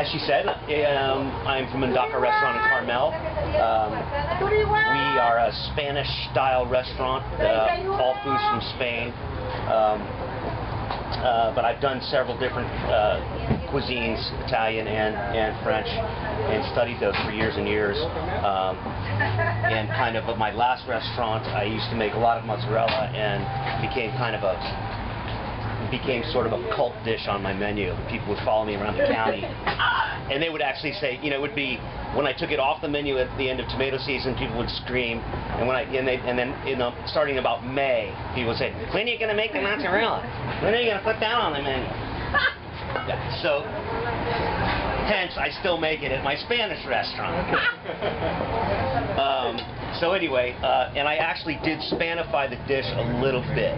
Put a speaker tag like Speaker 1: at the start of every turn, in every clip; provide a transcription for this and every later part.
Speaker 1: as she said, I'm from Mundaka restaurant in Carmel. We are a Spanish-style restaurant, all foods from Spain. But I've done several different cuisines, Italian and French, and studied those for years and years. And kind of at my last restaurant, I used to make a lot of mozzarella, and became sort of a cult dish on my menu. People would follow me around the county, and they would actually say, you know, it would be when I took it off the menu at the end of tomato season, people would scream, and then starting about May, people would say, when are you going to make the mozzarella? When are you going to put that on the menu? So, hence, I still make it at my Spanish restaurant. So anyway, and I actually did Spanify the dish a little bit.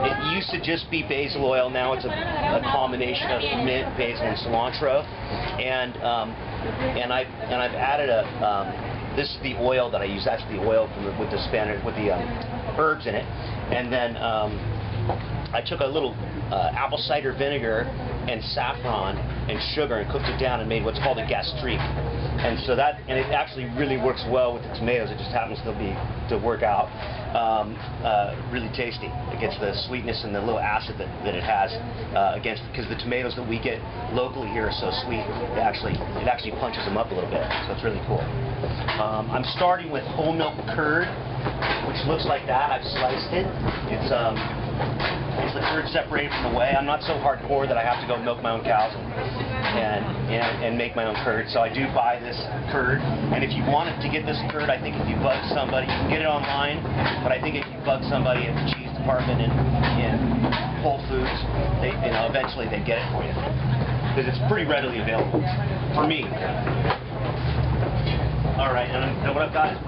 Speaker 1: It used to just be basil oil. Now it's a combination of mint, basil, and cilantro. And I've added this is the oil that I use. That's the oil with the herbs in it. And then I took a little apple cider vinegar and saffron and sugar and cooked it down and made what's called a gastrique. And so it actually really works well with the tomatoes. It just happens to work out really tasty. It gets the sweetness and the little acid that it has because the tomatoes that we get locally here are so sweet. It actually punches them up a little bit. So it's really cool. I'm starting with whole milk curd, which looks like that. I've sliced it. It's the curd separated from the whey. I'm not so hardcore that I have to go milk my own cows and make my own curd. So I do buy this curd. And if you wanted to get this curd, I think if you bug somebody, you can get it online. But I think if you bug somebody at the cheese department in Whole Foods, eventually they get it for you because it's pretty readily available for me. All right, and what I've got is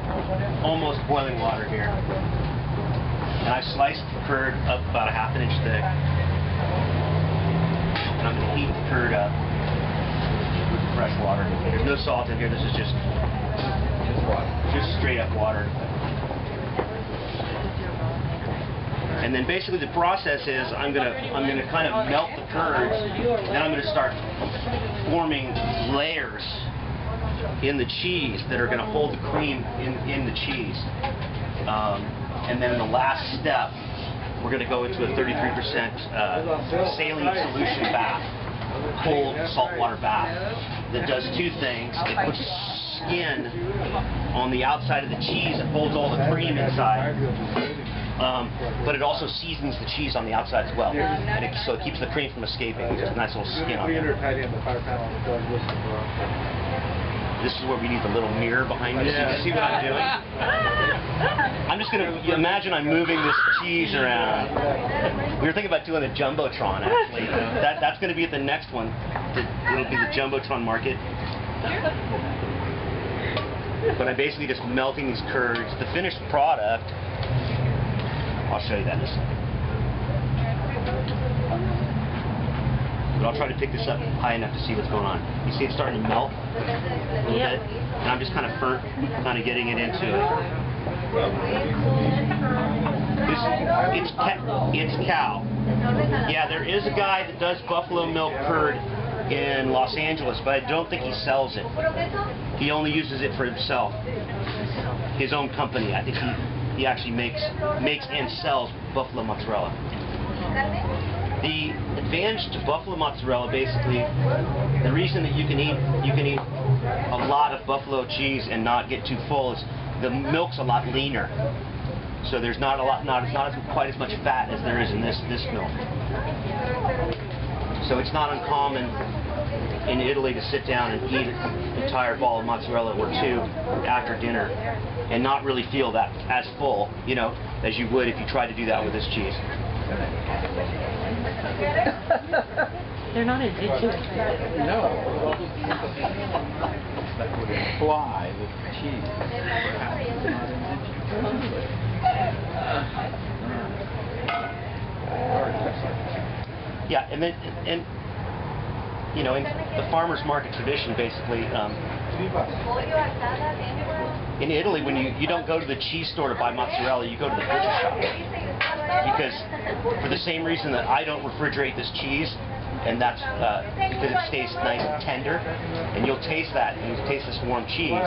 Speaker 1: almost boiling water here. And I've sliced the curd up about a ½ inch thick. And I'm going to heat the curd up with fresh water. There's no salt in here. This is just water. Just straight up water. And then basically the process is I'm gonna kind of melt the curds, and then I'm going to start forming layers in the cheese that are going to hold the cream in the cheese. And then in the last step, we're going to go into a 33% saline solution bath, cold saltwater bath, that does two things. It puts skin on the outside of the cheese and holds all the cream inside, but it also seasons the cheese on the outside as well, and so it keeps the cream from escaping. There's a nice little skin on there. This is where we need the little mirror behind me so you can see what I'm doing. I'm just going to imagine I'm moving this cheese around. We were thinking about doing a Jumbotron, actually. That's going to be at the next one. It'll be the Jumbotron market. But I'm basically just melting these curds. The finished product, I'll show you that in a second. But I'll try to pick this up high enough to see what's going on. You see it's starting to melt a little bit? And I'm just kind of getting it into it. It's cow. Yeah, there is a guy that does buffalo milk curd in Los Angeles, but I don't think he sells it. He only uses it for himself. His own company. I think he actually makes and sells buffalo mozzarella. The advantage to buffalo mozzarella, basically, the reason that you can eat a lot of buffalo cheese and not get too full is the milk's a lot leaner. So there's not quite as much fat as there is in this milk. So it's not uncommon in Italy to sit down and eat an entire ball of mozzarella or two after dinner and not really feel that as full, as you would if you tried to do that with this cheese.
Speaker 2: They're not indigenous.
Speaker 3: No. Fly with cheese.
Speaker 1: Yeah, and in the farmer's market tradition, basically, in Italy, when you don't go to the cheese store to buy mozzarella, you go to the butcher shop. Because for the same reason that I don't refrigerate this cheese, and that's because it stays nice and tender. And you'll taste that, and you'll taste this warm cheese.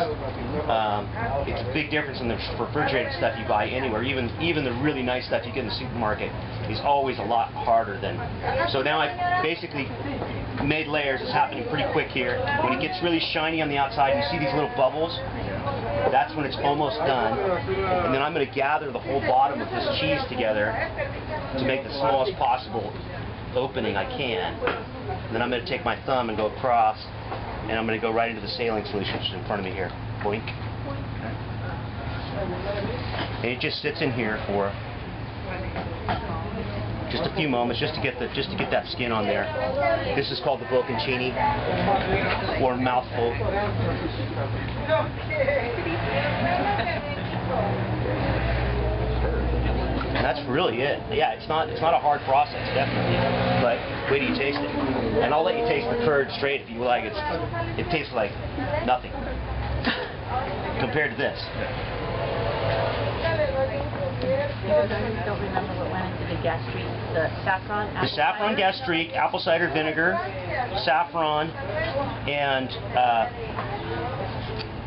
Speaker 1: It's a big difference in the refrigerated stuff you buy anywhere. Even the really nice stuff you get in the supermarket is always a lot harder than. So now I've basically made layers. It's happening pretty quick here. When it gets really shiny on the outside, you see these little bubbles. That's when it's almost done. And then I'm going to gather the whole bottom of this cheese together to make the smallest possible opening I can. And then I'm going to take my thumb and go across, and I'm going to go right into the saline solution, which is in front of me here. Boink. And it just sits in here for just a few moments, just to get that skin on there. This is called the bocconcini, or mouthful. And that's really it. Yeah, it's not a hard process, definitely. But wait till you taste it. And I'll let you taste the curd straight if you like. It tastes like nothing compared to this.
Speaker 2: You don't remember what went into the gastrique, the saffron?
Speaker 1: The saffron gastrique, apple cider vinegar, saffron, and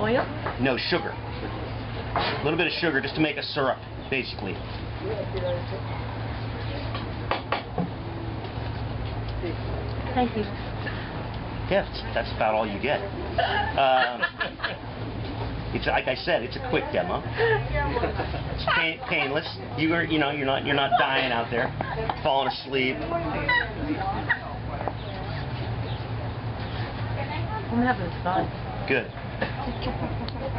Speaker 2: Oil?
Speaker 1: no, sugar. A little bit of sugar just to make a syrup, basically.
Speaker 2: Thank you.
Speaker 1: Yes, that's about all you get. It's like I said, it's a quick demo. It's painless. You're not dying out there, falling asleep.
Speaker 2: I'm having fun.
Speaker 1: Good.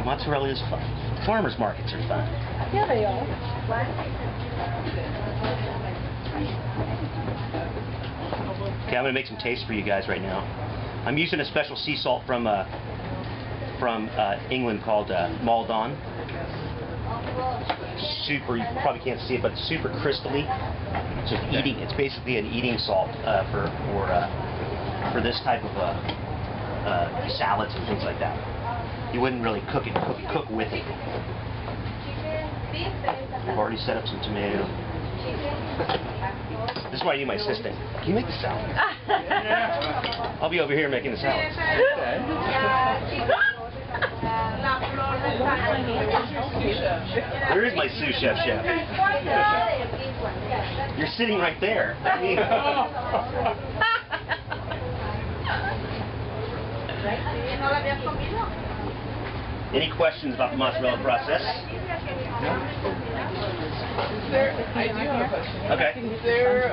Speaker 1: Mozzarella is fun. Farmers markets are fun.
Speaker 2: Yeah, they are.
Speaker 1: Okay, I'm going to make some taste for you guys right now. I'm using a special sea salt from England called Maldon. Super, you probably can't see it, but it's super crystally. So it's basically an eating salt for this type of salads and things like that. You wouldn't really cook with it. I've already set up some tomato. This is why I need my assistant. Can you make the salad? I'll be over here making the salad. Where is my sous chef? You're sitting right there. Any questions about the mozzarella process?
Speaker 4: I do have a question.
Speaker 1: Okay.
Speaker 4: Is there,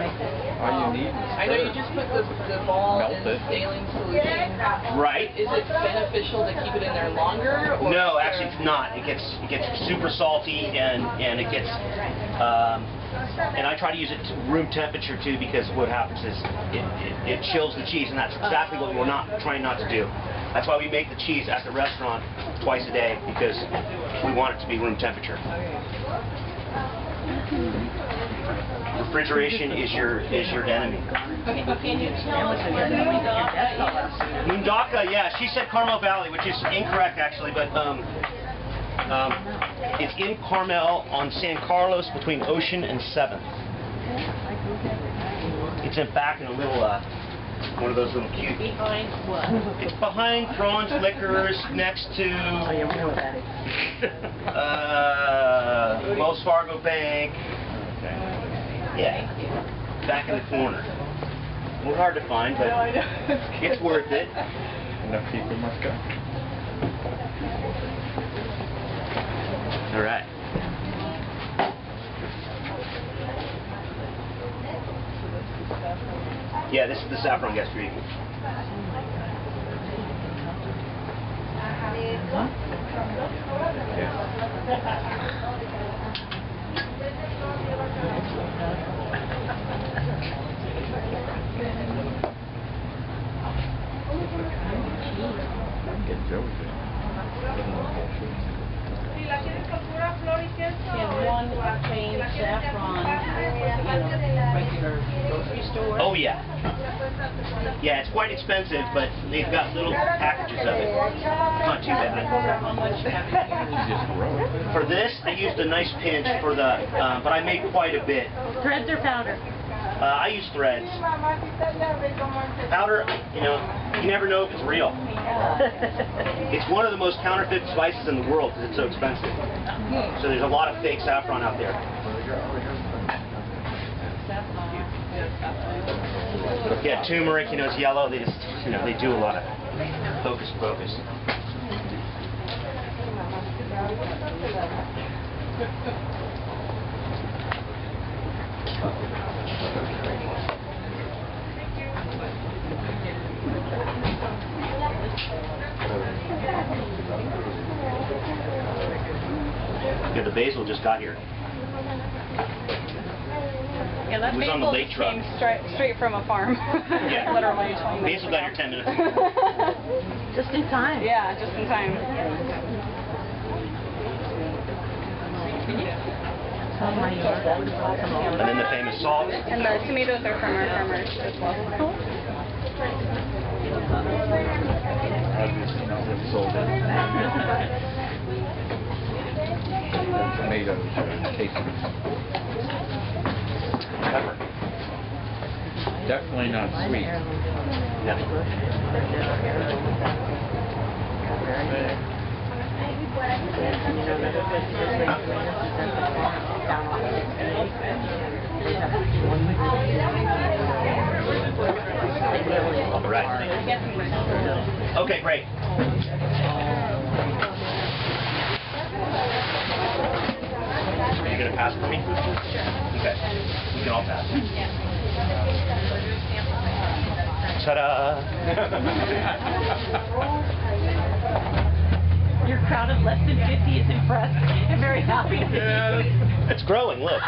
Speaker 3: All you need is
Speaker 4: I know you just put the ball in the saline solution.
Speaker 1: Right.
Speaker 4: Is it beneficial to keep it in there longer? Or
Speaker 1: No, actually it's not. It gets super salty, and it gets and I try to use it to room temperature too, because what happens is it chills the cheese, and that's exactly what we're trying not to do. That's why we make the cheese at the restaurant twice a day, because we want it to be room temperature. Refrigeration is your enemy. Mundaka, yeah, she said Carmel Valley, which is incorrect actually, but it's in Carmel on San Carlos between Ocean and 7th. It's in back in a little one of those little cute.
Speaker 2: Behind what?
Speaker 1: It's behind Thrawn's Liquors, next to
Speaker 2: Oh, yeah, we know what that is.
Speaker 1: Wells Fargo Bank. Yeah, back in the corner. A little hard to find, but it's worth it.
Speaker 3: Enough people must go.
Speaker 1: All right. Yeah, this is the saffron gastrique.
Speaker 3: Get Joey there.
Speaker 2: One plain saffron, regular grocery store.
Speaker 1: Oh yeah. Yeah, it's quite expensive, but they've got little packages of it. Not too bad.
Speaker 2: How much you have in
Speaker 3: You just grow it.
Speaker 1: For this, I used a nice pinch for the, but I made quite a bit.
Speaker 2: Threads or powder?
Speaker 1: I use threads. Powder, you know, you never know if it's real. It's one of the most counterfeit spices in the world because it's so expensive. So there's a lot of fake saffron out there. Yeah, turmeric, you know, it's yellow. They just, you know, they do a lot of hocus pocus. Yeah, the basil just got here.
Speaker 5: Yeah, that
Speaker 1: It was on the
Speaker 5: basil
Speaker 1: lake truck.
Speaker 5: came straight from a farm.
Speaker 1: Yeah.
Speaker 5: Literally 20 minutes
Speaker 1: Basil got here 10 minutes ago.
Speaker 2: Just in time.
Speaker 5: Yeah, just in time.
Speaker 1: And then the famous salt.
Speaker 5: And the tomatoes are from our farmers as well.
Speaker 3: Obviously not what's sold in. Tomatoes are tasty.
Speaker 1: Pepper.
Speaker 3: Definitely not sweet.
Speaker 1: Right. Okay, great. Are you going to pass for me? Okay. We can all pass. Ta-da!
Speaker 2: Your crowd of less than 50 is impressed and very happy to see you.
Speaker 1: It's growing, look.